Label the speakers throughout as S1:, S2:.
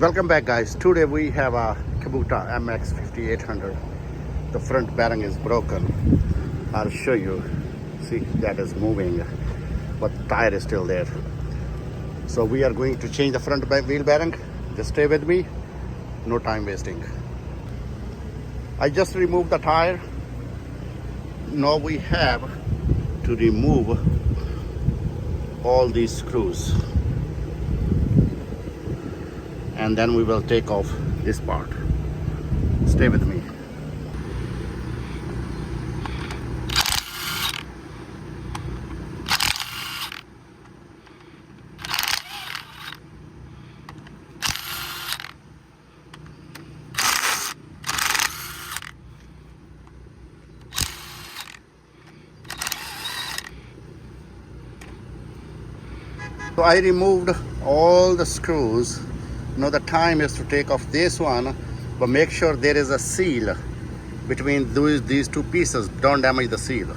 S1: Welcome back, guys. Today we have a Kubota MX 5800. The front bearing is broken. I'll show you. See, that is moving, but the tire is still there. So we are going to change the front wheel bearing. Just stay with me. No time wasting. I just removed the tire. Now we have to remove all these screws. And then we will take off this part. Stay with me. So I removed all the screws. Now the time is to take off this one, but make sure there is a seal between these two pieces. Don't damage the seal.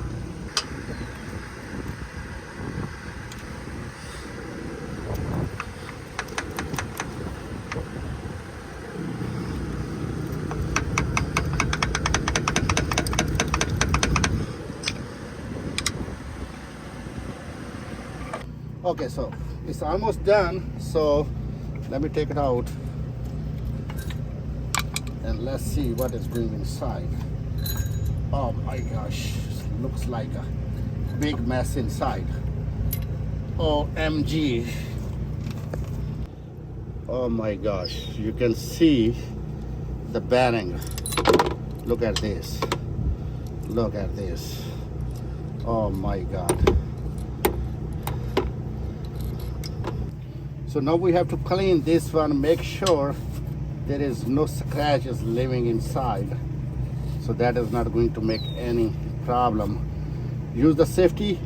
S1: Okay, so it's almost done. So let me take it out and let's see what is going inside. Oh my gosh, looks like a big mess inside. OMG. Oh my gosh, you can see the bearing. Look at this. Look at this. Oh my God. So now we have to clean this one, make sure there is no scratches living inside. So that is not going to make any problem. Use the safety,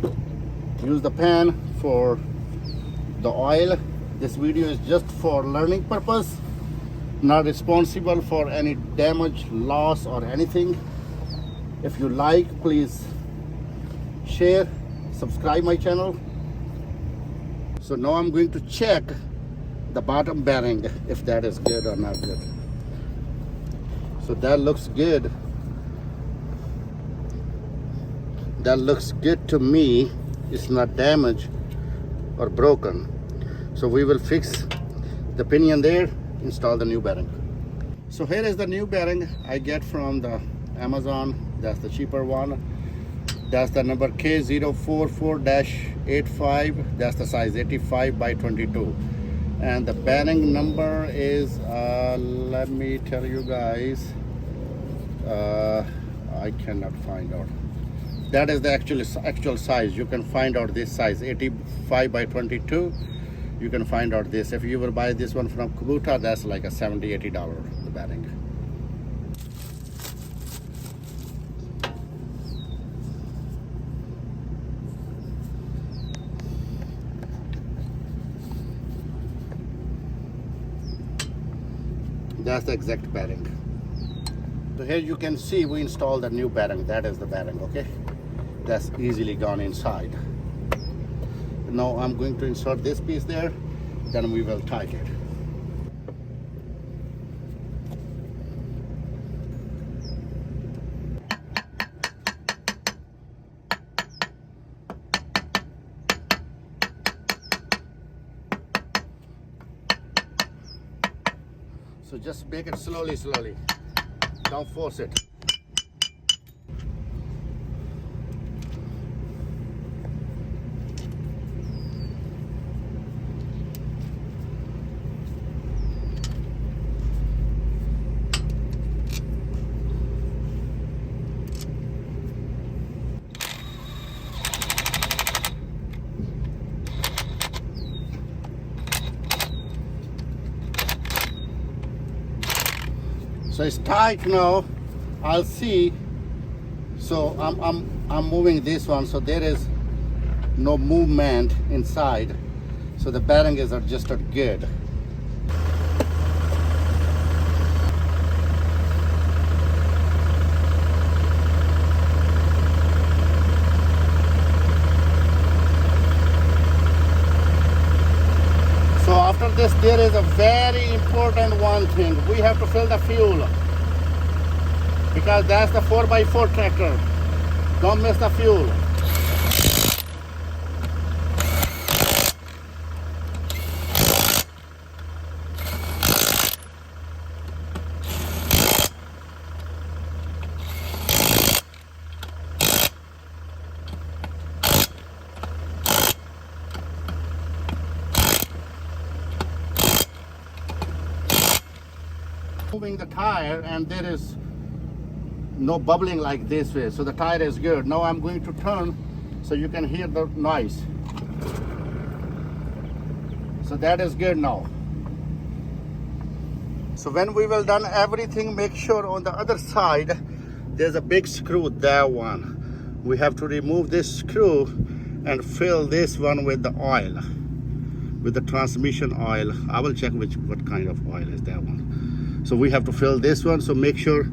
S1: use the pan for the oil. This video is just for learning purpose, not responsible for any damage, loss or anything. If you like, please share, subscribe my channel. So now I'm going to check the bottom bearing if that is good or not good. So that looks good. That looks good to me. It's not damaged or broken. So we will fix the pinion there, install the new bearing. So here is the new bearing I get from the Amazon. That's the cheaper one. That's the number K044-85. That's the size 85 by 22. And the bearing number is, let me tell you guys, I cannot find out. That is the actual size. You can find out this size, 85 by 22. You can find out this. If you will buy this one from Kubota, that's like a $70-80, the bearing. That's the exact bearing. So here you can see we installed the new bearing. That is the bearing, okay? That's easily gone inside. Now I'm going to insert this piece there, then we will tighten it. So just make it slowly. Don't force it. So it's tight now. I'll see. So I'm moving this one, so there is no movement inside. So the bearing is adjusted good. this, there is a very important one thing. We have to fill the fuel because that's the 4x4 tractor. Don't miss the fuel. Moving the tire, and there is no bubbling like this way, so the tire is good. Now I'm going to turn so you can hear the noise. So that is good now. So when we will done everything, make sure on the other side there's a big screw, that one. We have to remove this screw and fill this one with the oil, with the transmission oil. I will check what kind of oil is that one. So we have to fill this one, so make sure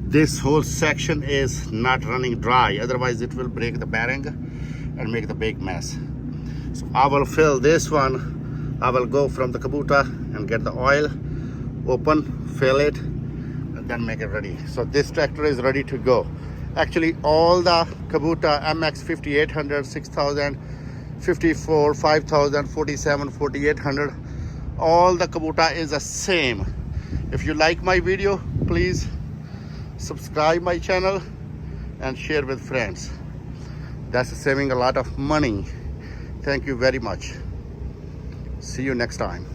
S1: this whole section is not running dry, otherwise it will break the bearing and make the big mess. So I will fill this one. I will go from the Kubota and get the oil, open, fill it, and then make it ready. So this tractor is ready to go. Actually all the Kubota MX 5800, 6000, 54, 5000, 47, 4800, all the Kubota is the same. If you like my video, please subscribe my channel and share with friends. That's saving a lot of money. Thank you very much. See you next time.